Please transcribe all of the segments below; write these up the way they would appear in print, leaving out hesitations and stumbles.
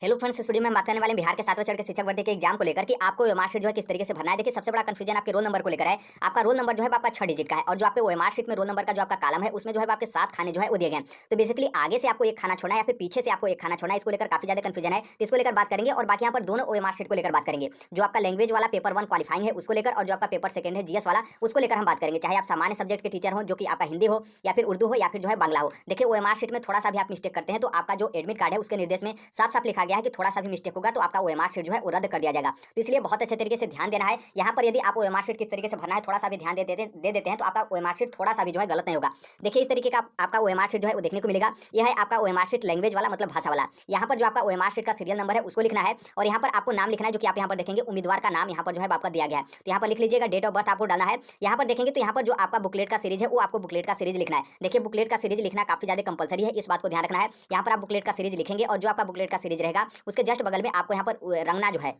Hello friends, इस video में हम बात करने वाले हैं बिहार के 7वें चरण के शिक्षक भर्ती के एग्जाम को लेकर कि आपको ओएमआर शीट जो है किस तरीके से भरना है। देखिए, सबसे बड़ा कंफ्यूजन आपके रोल नंबर को लेकर है। आपका रोल नंबर जो है आपका 6 डिजिट का है और जो आपके ओएमआर शीट में रोल नंबर का जो आपका कॉलम है उसमें जो है आपके 7 खाने जो है वो दिए गए हैं। तो बेसिकली आगे से आपको एक खाना छोड़ना है या फिर पीछे से आपको एक खाना छोड़ना है, इसको लेकर काफी ज्यादा कंफ्यूजन है। तो इसको लेकर बात करेंगे और बाकी यहाँ पर दोनों ओएमआर शीट को लेकर बात करेंगे। जो आपका लैंग्वेज वाला पेपर 1 क्वालिफाइंग है उसको लेकर और जो आपका पेपर सेकंड है जीएस वाला उसको लेकर हम बात करेंगे। चाहे आप सामान्य सब्जेक्ट के टीचर हो, जो कि आपका हिंदी हो या फिर उर्दू हो या फिर जो है बांग्ला हो। देखिए, ओएमआर शीट में थोड़ा सा भी आप मिस्टेक करते हैं तो आपका जो एडमिट कार्ड है उसके निर्देश में साफ साफ लिखा गया है कि थोड़ा सा भी मिस्टेक होगा तो आपका ओएमआर शीट जो है वो रद्द कर दिया जाएगा। तो इसलिए बहुत अच्छे तरीके से ध्यान देना है। यहाँ पर यदि आप ओएमआर शीट किस तरीके से भरना है थोड़ा सा भी ध्यान दे देते हैं तो आपका ओएमआर शीट थोड़ा सा भी जो है गलत नहीं होगा। देखिए, इस तरीके का आपका ओएमआर शीट जो है वो देखने को मिलेगा। यह है आपका ओएमआर शीट लैंग्वेज वाला, मतलब भाषा वाला। यहाँ पर जो आपका ओएमआर शीट का सीरियल नंबर है उसको लिखना है और यहाँ पर आपको नाम लिखना है, जो कि आप यहाँ पर देखेंगे उम्मीदवार का नाम यहाँ पर जो है आपका दिया गया है। तो यहाँ पर लिख लीजिएगा, डेट ऑफ बर्थ आपको डालना है। यहाँ पर देखेंगे तो यहाँ पर जो आपका बुकलेट का सीरीज है वो आपको बुकलेट का सीरीज लिखना है। देखिए, बुकलेट का सीरीज लिखना काफी ज्यादा कंपलसरी है, इस बात को ध्यान रखना है। यहाँ पर आप बुकलेट का सीरीज लिखेंगे और जो आपका बुकलेट का सीरीज रहेगा उसके जस्ट बगल में आपको यहाँ पर रंगना जो है।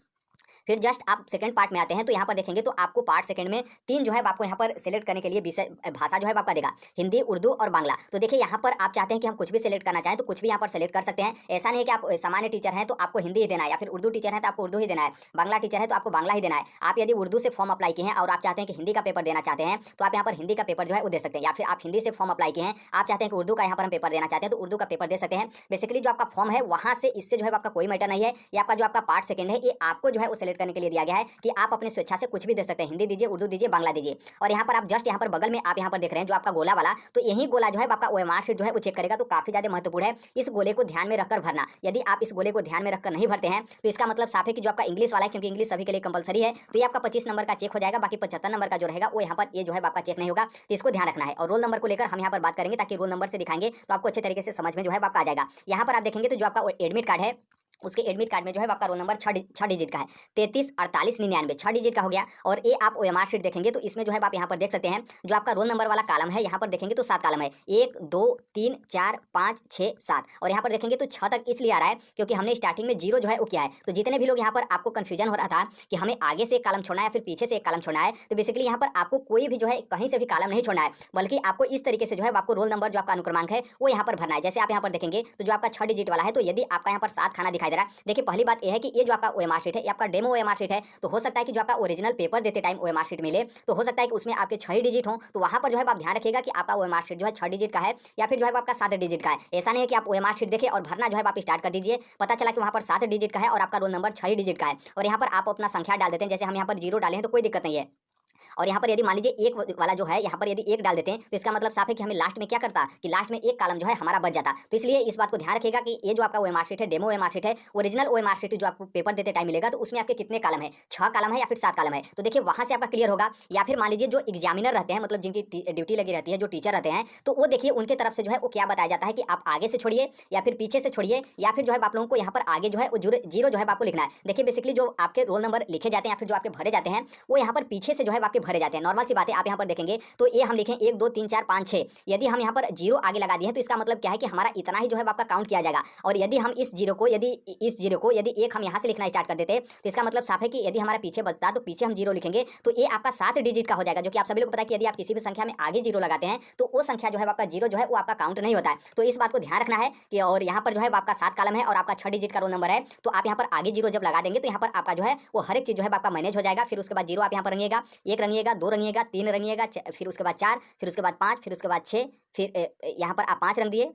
फिर जस्ट आप सेकंड पार्ट में आते हैं तो यहाँ पर देखेंगे तो आपको पार्ट सेकंड में 3 जो है आपको यहाँ पर सिलेक्ट करने के लिए विषय भाषा जो है आपका देगा, हिंदी, उर्दू और बांग्ला। तो देखिए, यहाँ पर आप चाहते हैं कि हम कुछ भी सिलेक्ट करना चाहें तो कुछ भी यहाँ पर सिलेक्ट कर सकते हैं। ऐसा नहीं है कि आप सामान्य टीचर हैं तो आपको हिंदी ही देना है, या फिर उर्दू टीचर है तो आपको उर्दू ही देना है, बांग्ला टीचर है तो आपको बांग्ला ही देना है। आप यदि उर्दू से फॉर्म अप्लाई किए हैं और आप चाहते हैं कि हिंदी का पेपर देना चाहते हैं तो आप यहाँ पर हिंदी का पेपर जो है वो दे सकते हैं, या फिर आप हिंदी से फॉर्म अप्लाई किए हैं, आप चाहते हैं कि उर्दू का यहाँ पर हम पेपर देना चाहते हैं तो उर्दू का पेपर दे सकते हैं। बेसिकली जो आपका फॉर्म है वहाँ से इससे जो है आपका कोई मैटर नहीं है। ये आपका जो आपका पार्ट सेकंड है ये आपको जो है वो सिलेक्ट करने के लिए दिया गया है कि आप अपने स्वेच्छा से कुछ भी दे सकते हैं, हिंदी दीजिए, उर्दू दीजिए, बांग्ला दीजिए। और यहाँ पर आप जस्ट यहाँ पर बगल में आप यहाँ पर देख रहे हैं जो आपका गोला वाला, तो यही गोला जो है आपका ओएमआर शीट जो है वो चेक करेगा। तो काफी ज्यादा महत्वपूर्ण है इस गोले को ध्यान में रखकर भरना। यदि आप इस गोले को ध्यान में रखकर नहीं भरते हैं तो इसका मतलब साफ है कि जो आपका इंग्लिश वाला है, क्योंकि इंग्लिश सभी के लिए कंपलसरी है, तो ये आपका 25 नंबर का चेक हो जाएगा। बाकी 75 नंबर का जो रहेगा वो यहाँ पर ये जो है आपका चेक नहीं होगा। तो इसको ध्यान रखना है। और रोल नंबर को लेकर हम यहाँ पर बात करेंगे ताकि रोल नंबर से दिखाएंगे तो आपको अच्छे तरीके से समझ में जो है आपका आ जाएगा। यहाँ पर आप देखेंगे तो जो आपका एडमिट कार्ड है उसके एडमिट कार्ड में जो है आपका रोल नंबर 6 डिजिट का है, 33 48 99, 6 डिजिट का हो गया। और ये आप ओएमआर शीट देखेंगे तो इसमें जो है आप यहाँ पर देख सकते हैं जो आपका रोल नंबर वाला कॉलम है, यहाँ पर देखेंगे तो 7 कॉलम है, 1 2 3 4 5 6 7। और यहाँ पर देखेंगे तो 6 तक इसलिए आ रहा है क्योंकि हमने स्टार्टिंग में 0 जो है वो किया है। तो जितने भी लोग यहाँ पर आपको कंफ्यूजन हो रहा था कि हमें आगे से एक कॉलम छोड़ना है फिर पीछे से एक कॉलम छोड़ना है, तो बेसिकली यहाँ पर आपको कोई भी जो है कहीं से भी कॉलम नहीं छोड़ना है, बल्कि आपको इस तरीके से जो है आपको रोल नंबर जो आपका अनुक्रमांक है वो यहाँ पर भरना है। जैसे आप यहाँ पर देखेंगे तो जो आपका 6 डिजिट वाला है, तो यदि आपका यहाँ पर 7 खाना दिखाई दे रहा है, देखिए पहली बात यह है कि ये जो आपका ओएमआर शीट है ये आपका डेमो ओएमआर शीट है। तो हो सकता है कि जो आपका ओरिजिनल पेपर देते टाइम ओएमआर शीट मिले तो हो सकता है कि उसमें आपके 6 डिजिट हो, तो वहां पर जो है आप ध्यान रखिएगा कि आपका ओएमआर शीट जो है 6 डिजिट का है या फिर जो है आपका 7 डिजिट का है। ऐसा नहीं है कि आप ओएमआर शीट देखें और भरना जो है आप स्टार्ट कर दीजिए, पता चला कि वहां पर 7 डिजिट का है और आपका रोल नंबर 6 डिजिट का है और यहाँ पर आप अपना संख्या डाल देते हैं। जैसे हम यहाँ पर 0 डाले हैं तो कोई दिक्कत नहीं है। और यहाँ पर यदि मान लीजिए एक वाला जो है यहाँ पर यदि 1 डाल देते हैं तो इसका मतलब साफ है कि हमें लास्ट में क्या करता कि लास्ट में एक कॉलम जो है हमारा बच जाता। तो इसलिए इस बात को ध्यान रखिएगा कि ये जो आपका ओएमआर शीट है, डेमो ओएमआर शीट है, ओरिजिनल ओएमआर शीट जो आपको पेपर देते टाइम मिलेगा तो उसमें आपके कितने कॉलम है, 6 कॉलम है या फिर 7 कॉलम है। तो देखिए वहां से आपका क्लियर होगा। या फिर मान लीजिए जो एग्जामिनर रहते हैं, मतलब जिनकी ड्यूटी लगी रहती है, जो टीचर रहते हैं, तो वो देखिए उनके तरफ से जो है वो क्या बताया जाता है कि आप आगे से छोड़िए या फिर पीछे से छोड़िए, या फिर जो है आप लोगों को यहाँ पर आगे जो है 0 जो है आपको लिखना है। देखिए बेसिकली जो आपके रोल नंबर लिखे जाते हैं या फिर जो आपके भरे जाते हैं वो यहाँ पर पीछे से जो है आपके भरे जाते हैं। नॉर्मल सी बात है। आप यहाँ पर देखेंगे तो ये हम लिखें 1 2 3 4 5 6, यदि हम यहाँ पर 0 आगे लगा दिए हैं तो इसका मतलब क्या है कि हमारा इतना ही जो है आपका काउंट किया जाएगा। और यदि हम इस 0 को यदि एक हम यहाँ से लिखना स्टार्ट कर देते तो इसका मतलब साफ है कि यदि हमारा पीछे बचता तो पीछे हम 0 लिखेंगे तो ये आपका 7 डिजिट का हो जाएगा। जो कि आप सभी लोग को पता है कि यदि आप किसी भी संख्या में आगे 0 लगाते हैं तो वो संख्या जो है आपका 0 जो है वो आपका काउंट नहीं होता है। तो इस बात को ध्यान रखना है कि और यहाँ पर जो है आपका 7 कॉलम है और आपका 6 डिजिट का रोल नंबर है, तो आप यहाँ पर आगे 0 जब लगा देंगे तो यहाँ पर आपका जो है वो हर एक चीज जो है आपका मैनेज हो जाएगा। फिर उसके बाद 0 आप यहाँ पर रंगिएगा, 1 रंगिएगा, 2 रंगिएगा, 3 रंगिएगा, फिर उसके बाद 4, फिर उसके बाद 5, फिर उसके बाद 6, फिर यहाँ पर आप 5 रंग दिए,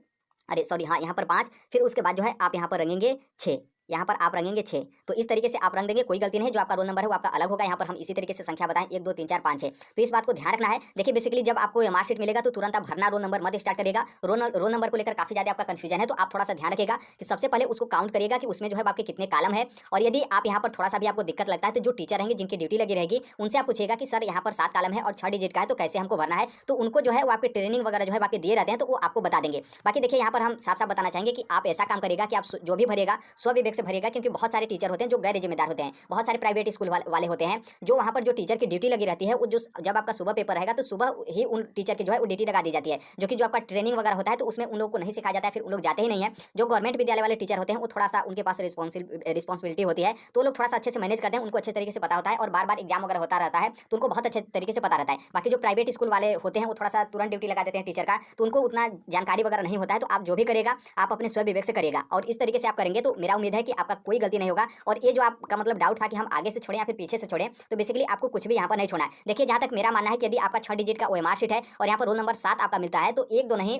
अरे सॉरी हाँ यहाँ पर 5, फिर उसके बाद जो है आप यहाँ पर रंगेंगे 6, यहाँ पर आप रंगेंगे 6। तो इस तरीके से आप रंग देंगे, कोई गलती नहीं है। जो आपका रोल नंबर है वो आपका अलग होगा। यहाँ पर हम इसी तरीके से संख्या बताएं 1 2 3 4 5 6। तो इस बात को ध्यान रखना है। देखिए बेसिकली जब आपको ओएमआर शीट मिलेगा तो तुरंत आप भरना रोल नंबर मत स्टार्ट करिएगा। रोल नंबर को लेकर काफी ज्यादा आपका कंफ्यूजन है, तो आप थोड़ा सा ध्यान रखिएगा कि सबसे पहले उसको काउंट करिएगा कि उसमें जो है आपके कितने कॉलम है। और यदि आप यहाँ पर थोड़ा सा भी आपको दिक्कत लगता है तो जो टीचर रहेंगे जिनकी ड्यूटी लगी रहेगी उनसे आप पूछिएगा कि सर यहाँ पर 7 कॉलम है और 6 डिजिट का है तो कैसे हमको भरना है। तो उनको जो है वो आपके ट्रेनिंग वगैरह जो है आपके दिए रहते हैं तो वो आपको बता देंगे। बाकी देखिए यहाँ पर हम साफ साफ बताना चाहेंगे कि आप ऐसा काम करिएगा कि आप जो भी भरेगा स्वविवेक से भरेगा, क्योंकि बहुत सारे टीचर होते हैं जो गैर जिम्मेदार होते हैं, बहुत सारे प्राइवेट स्कूल वाले होते हैं जो वहां पर जो टीचर की ड्यूटी लगी रहती है वो जो जब आपका सुबह पेपर रहेगा तो सुबह ही उन टीचर की जो है वो ड्यूटी लगा दी जाती है, जो कि जो आपका ट्रेनिंग वगैरह होता है तो उसमें उन लोगों को नहीं सिखाया जाता है, फिर उन लोग जाते ही नहीं है। जो गवर्नमेंट विद्यालय वाले टीचर होते हैं वो थोड़ा सा उनके पास रिस्पॉन्सिबिलिटी होती है तो लोग थोड़ा सा अच्छे से मैनेज करते हैं, उनको अच्छे तरीके से पता होता है और बार बार एग्जाम वगैरह होता रहता है तो उनको बहुत अच्छे तरीके से पता रहता है। बाकी जो प्राइवेट स्कूल वाले होते हैं वो थोड़ा सा तुरंत ड्यूटी लगा देते हैं टीचर का, तो उनको उतना जानकारी वगैरह नहीं होता है। तो आप जो भी करेगा आप अपने स्वविवेक से करिएगा और इस तरीके से आप करेंगे तो मेरा उम्मीद है है कि आपका कोई गलती नहीं होगा। और ये जो आपका मतलब डाउट था कि हम आगे से छोड़ें या फिर पीछे से छोड़ें, तो बेसिकली आपको कुछ भी यहाँ पर नहीं छोड़ना है। देखिए जहाँ तक मेरा मानना है कि यदि आपका 6 डिजिट का ओएमआर शीट है और यहाँ पर रोल नंबर 7 आपका मिलता है, तो एक दो नहीं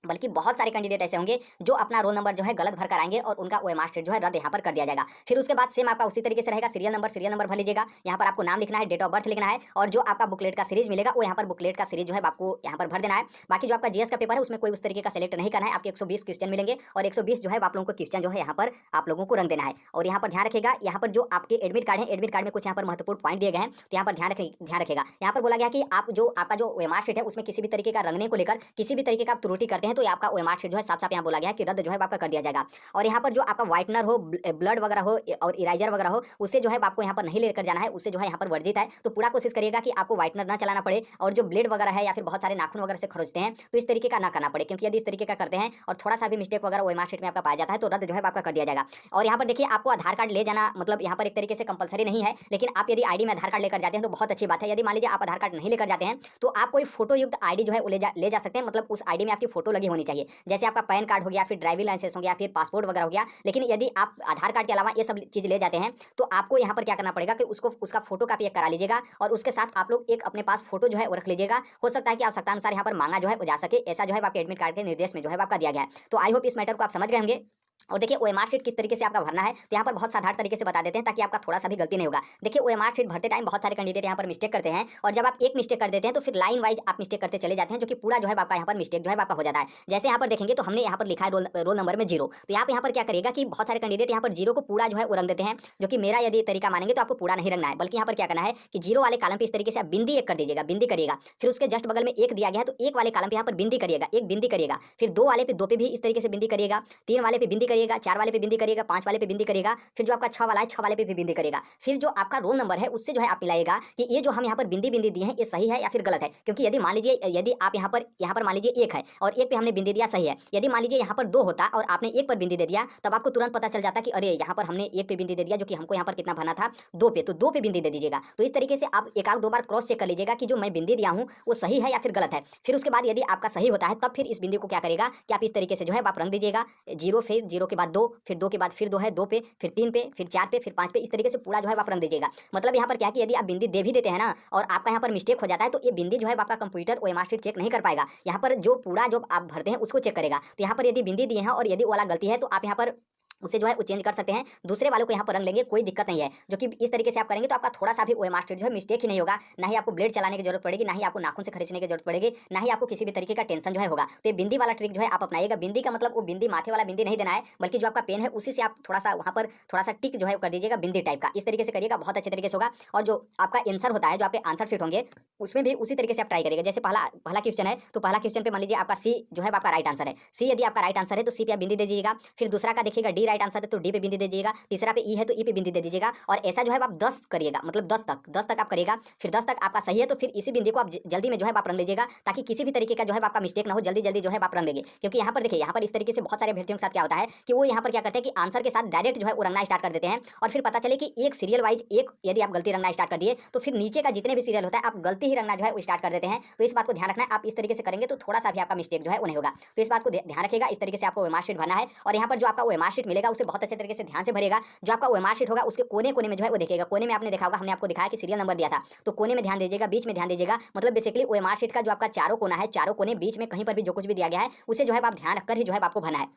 बल्कि बहुत सारे कैंडिडेट ऐसे होंगे जो अपना रोल नंबर जो है गलत भर कर आएंगे और उनका ओएमआर शीट जो है रद्द यहाँ पर कर दिया जाएगा। फिर उसके बाद सेम आपका उसी तरीके से रहेगा, सीरियल नंबर भर लीजिएगा। यहाँ पर आपको नाम लिखना है, डेट ऑफ बर्थ लिखना है, और जो आपका बुकलेट का सीरीज मिलेगा वो यहाँ पर बुकलेट का सीरीज जो है आपको यहाँ पर भर देना है। बाकी जो आपका जीएस का पेपर है उसमें कोई उस तरीके का सेलेक्ट नहीं करना है। आपके 120 क्वेश्चन मिलेंगे और 120 जो है आप लोगों को क्वेश्चन जो है यहाँ पर आप लोगों को रंग देना है। और यहाँ पर ध्यान रखेगा, यहाँ पर जो आपके एडमिट कार्ड है, एडमिट कार्ड में कुछ यहाँ पर महत्वपूर्ण पॉइंट दिए गए हैं, तो यहाँ पर ध्यान रखेगा। यहाँ पर बोला गया कि आप जो आपका जो ओएमआर शीट है उसमें किसी भी तरीके का रंगने को लेकर किसी भी तरीके का आप त्रुटि करते हैं तो आपका ओएमआर शीट जो है साफ साफ यहाँ बोला गया है कि रद्द जो है आपका कर दिया जाएगा। और यहाँ पर जो आपका व्हाइटनर हो, ब्लड वगैरह हो और इराइजर वगैरह हो, उसे जो है आपको यहाँ पर नहीं लेकर जाना है, उससे जो है यहाँ पर वर्जित है। तो पूरा कोशिश करिएगा कि आपको व्हाइटनर ना चलाना पड़े, और जो ब्लेड वगैरह है या फिर बहुत सारे नाखून वगैरह से खरोचते हैं तो इस तरीके का ना करना पड़े, क्योंकि यदि इस तरीके का करते हैं और थोड़ा सा भी मिस्टेक वगैरह ओएमआर शीट में आपका पाया जाता है तो रद्द जो है आपका कर दिया जाएगा। और यहाँ पर देखिए आपको आधार कार्ड ले जाना मतलब यहाँ पर एक तरीके से कंपलसरी नहीं है, लेकिन आप यदि आईडी में आधार कार्ड लेकर जाते हैं तो बहुत अच्छी बात है। यदि मान लीजिए आप आधार कार्ड नहीं लेकर जाते हैं तो आप कोई फोटो युक्त आईडी जो है वो ले जा सकते हैं, मतलब उस आईडी में आपकी फोटो लगी होनी चाहिए, जैसे आपका पैन कार्ड हो गया, फिर ड्राइविंग लाइसेंस हो गया, फिर पासपोर्ट वगैरह हो गया। लेकिन यदि आप आधार कार्ड के अलावा ये सब चीज़ ले जाते हैं तो आपको यहाँ पर क्या करना पड़ेगा कि उसका फोटो कापी एक करा लीजिएगा, और उसके साथ आप लोग एक अपने पास फोटो जो है वो रख लीजिएगा। हो सकता है कि आवश्यकता अनुसार यहाँ पर मांगा जो है वो जा सके, ऐसा जो है आपके एडमिट कार्ड के निर्देश में जो है आपका दिया गया है। तो आई होप इस मैटर को आप समझ गए होंगे। और देखिए ओएमआर शीट किस तरीके से आपका भरना है, तो यहाँ पर बहुत साधारण तरीके से बता देते हैं ताकि आपका थोड़ा सा भी गलती नहीं होगा। देखिए ओएमआर शीट भरते टाइम बहुत सारे कैंडिडेट यहाँ पर मिस्टेक करते हैं, और जब आप एक मिस्टेक कर देते हैं तो फिर लाइन वाइज आप मिस्टेक करते चले जाते हैं, जो कि पूरा जो है आपका यहाँ पर मिस्टेक जो है आपका हो जाता है। जैसे यहाँ पर देखेंगे तो हमने यहाँ पर लिखा है रोल नंबर में 0, तो यहाँ पर क्या करेगा कि बहुत सारे कैंडिडेट यहाँ पर 0 को पूरा जो है वो रंग देते हैं, जो कि मेरा यदि तरीका मानेंगे तो आपको पूरा नहीं रंगना है, बल्कि यहाँ पर क्या करना है कि 0 वाले कॉलम पे इस तरीके से आप बिंदी एक कर दीजिएगा, बिंदी करिएगा। फिर उसके जस्ट बगल में 1 दिया गया है तो 1 वाले कॉलम पे यहाँ पर बिंदी करिएगा, एक बिंदी करिएगा। फिर 2 वाले पे 2 पे भी इस तरीके से बिंदी करिएगा, 3 वाले पे बिंदी करिएगा, 4 वाले पे बिंदी करिएगा, 5 वाले पे बिंदी करिएगा। फिर जो आपका 6 वाला है 6 वाले पे भी बिंदी करिएगा। फिर जो आपका रोल नंबर है उससे जो है आप मिलाइएगा कि ये जो हम यहाँ पर बिंदी दिए हैं ये सही है या फिर गलत है। क्योंकि यदि मान लीजिए यदि आप यहाँ पर मान लीजिए 1 है और 1 पे हमने बिंदी दिया सही है, यदि मान लीजिए यहाँ पर 2 होता और आपने 1 पर बिंदी दे दिया, तब आपको तुरंत पता चल जाता कि अरे यहाँ पर हमने 1 पे बिंदी दे दिया, जो कि हमको यहाँ पर कितना भरना था 2 पे, तो 2 पे बिंदी दे दीजिएगा। तो इस तरीके से आप एक आध 2 बार क्रॉस चेक कर लीजिएगा कि जो मैं बिंदी दिया हूँ वो सही है या फिर गलत है। फिर उसके बाद यदि आपका सही होता है तब फिर इस बिंदी को क्या करेगा कि आप इस तरीके से जो है आप रंग दीजिएगा 0, फिर 0 के बाद 2, फिर 2 के बाद फिर 2 है 2 पे, फिर 3 पे, फिर 4 पे, फिर 5 पे, इस तरीके से पूरा जो है आप रंग दीजिएगा। मतलब यहाँ पर क्या है कि यदि आप बिंदी दे भी देते हैं ना और आपका यहाँ पर मिस्टेक हो जाता है तो ये बिंदी जो है आपका कंप्यूटर ओएमआर शीट चेक नहीं कर पाएगा। यहाँ पर जो पूरा जो आप भरते हैं उसको चेक करेगा। तो यहाँ पर यदि बिंदी दिए हैं और यदि वो वाला गलती है तो आप यहाँ पर उसे जो है वो चेंज कर सकते हैं, दूसरे वालों को यहाँ पर रंग लेंगे, कोई दिक्कत नहीं है। जो कि इस तरीके से आप करेंगे तो आपका थोड़ा सा भी ओएमआर शीट जो है मिस्टेक ही नहीं होगा, ना ही आपको ब्लेड चलाने की जरूरत पड़ेगी, ना ही आपको नाखून से खरींचने की जरूरत पड़ेगी, ना ही आपको किसी भी तरीके का टेंशन जो है होगा। तो ये बिंदी वाला ट्रिक जो है आप अपनाइएगा। बिंदी का मतलब वो बिंदी माथे वाला बिंदी नहीं देना है, बल्कि जो आपका पेन है उसी से आप थोड़ा सा वहाँ पर थोड़ा सा टिक जो है कर दीजिएगा बिंदी टाइप का, इस तरीके से करिएगा, बहुत अच्छे तरीके से होगा। और जो आपका आंसर होता है, जो आपके आंसर शीट होंगे उसमें भी उसी तरीके से आप ट्राई करिएगा। जैसे पहला क्वेश्चन है तो पहला क्वेश्चन पे मान लीजिए आपका सी जो है आपका राइट आंसर है, सी यदि आपका राइट आंसर है तो सी पे आप बिंदी दे दीजिएगा। फिर दूसरा का देखिएगा डी राइट आंसर है तो डी पे बिंदी दे दीजिएगा, तीसरा पे ई है तो ई पे बिंदी दे दीजिएगा। और ऐसा जो है आप 10 करिएगा, मतलब 10 तक आप करिएगा। फिर 10 तक आपका सही है तो फिर इसी बिंदी को आप जल्दी में जो है आप रंग लीजिएगा, ताकि किसी भी तरीके का जो है आपका मिस्टेक ना हो, जल्दी जो है आप रंग देंगे। क्योंकि यहाँ पर देखिए, यहाँ पर इस तरीके से बहुत सारे अभ्यर्थियों के साथ क्या होता है कि वो यहाँ पर क्या करते हैं कि आंसर के साथ डायरेक्ट जो है वो रंगना स्टार्ट कर देते हैं, और फिर पता चले कि एक सीरियल वाइज एक यदि आप गलती रंगना स्टार्ट कर दिए तो फिर नीचे का जितने भी सीरियल होता है आप गलती ही रंगना जो है वो स्टार्ट कर देते हैं। तो इस बात को ध्यान रखना है, आप इस तरीके से करेंगे तो थोड़ा सा भी आपका मिस्टेक जो है वो नहीं होगा। तो इस बात को ध्यान रखिएगा, इस तरीके से आपको ओएमआर शीट भरना है। और यहाँ पर जो आपका ओएमआर शीट मिलेगा उसे बहुत अच्छे तरीके से ध्यान से भरेगा। जो आपका ओएमआर शीट होगा उसके कोने कोने में जो है वो देखिएगा, कोने में आपने देखा होगा, हमने आपको दिखाया कि सीरियल नंबर दिया था, तो कोने में ध्यान दीजिएगा, बीच में ध्यान दीजिएगा। मतलब बेसिकली ओएमआर शीट का जो आपका चारों कोना है, चारों कोने बीच में कहीं पर भी जो कुछ भी दिया गया है उसे जो है आप ध्यान रखकर ही जो है आपको भरना है।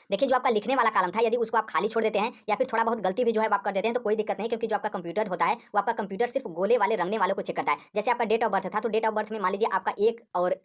देखिए जो आपका लिखने वाला कॉलम था, यदि उसको आप खाली छोड़ देते हैं या फिर थोड़ा बहुत गलती भी जो है आप कर देते हैं तो कोई दिक्कत नहीं, क्योंकि जो आपका कंप्यूटर होता है वो आपका कंप्यूटर सिर्फ गोले वाले रंगने वालों को चेक करता है। जैसे आपका डेट ऑफ बर्थ था तो डेट ऑफ बर्थ में मान लीजिए आपका 1 और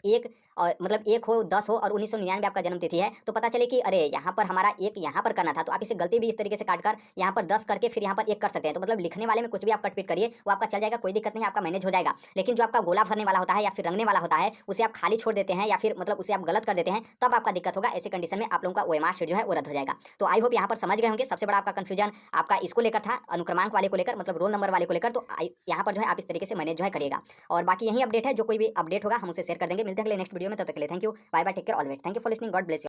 मतलब 1 हो 10 हो और 1999 आपका जन्म तिथि है, तो पता चले कि अरे यहाँ पर हमारा 1 यहाँ पर करना था, तो आप इसे गलती भी इस तरीके से काट कर यहाँ पर 10 करके फिर यहाँ पर 1 कर सकते हैं। तो मतलब लिखने वाले में कुछ भी आप कटपीट करिए वो आपका चल जाएगा, कोई दिक्कत नहीं, आपका मैनेज हो जाएगा। लेकिन जो आपका गोला भरने वाला होता है या फिर रंगने वाला होता है उसे आप खाली छोड़ देते हैं या फिर मतलब उसे आप गलत कर देते हैं, तब आपका दिक्कत होगा। ऐसे कंडीशन में आप लोगों का ओएमआर शीट जो है वो रद्द हो जाएगा। तो आई होप यहाँ पर समझ गए होंगे। सबसे बड़ा आपका कंफ्यूजन आपका इसको लेकर था, अनुक्रमांक वाले को लेकर, मतलब रोल नंबर वाले को लेकर। तो यहाँ पर जो है आप इस तरीके से मैनेज जो है करिएगा। और बाकी यही अपडेट है, जो कोई भी अपडेट होगा हम उसे शेयर कर देंगे। मिलते हैं अगले नेक्स्ट वीडियो में, तब तक के लिए thank you, bye bye, take care, all the best, thank you for listening, God bless you.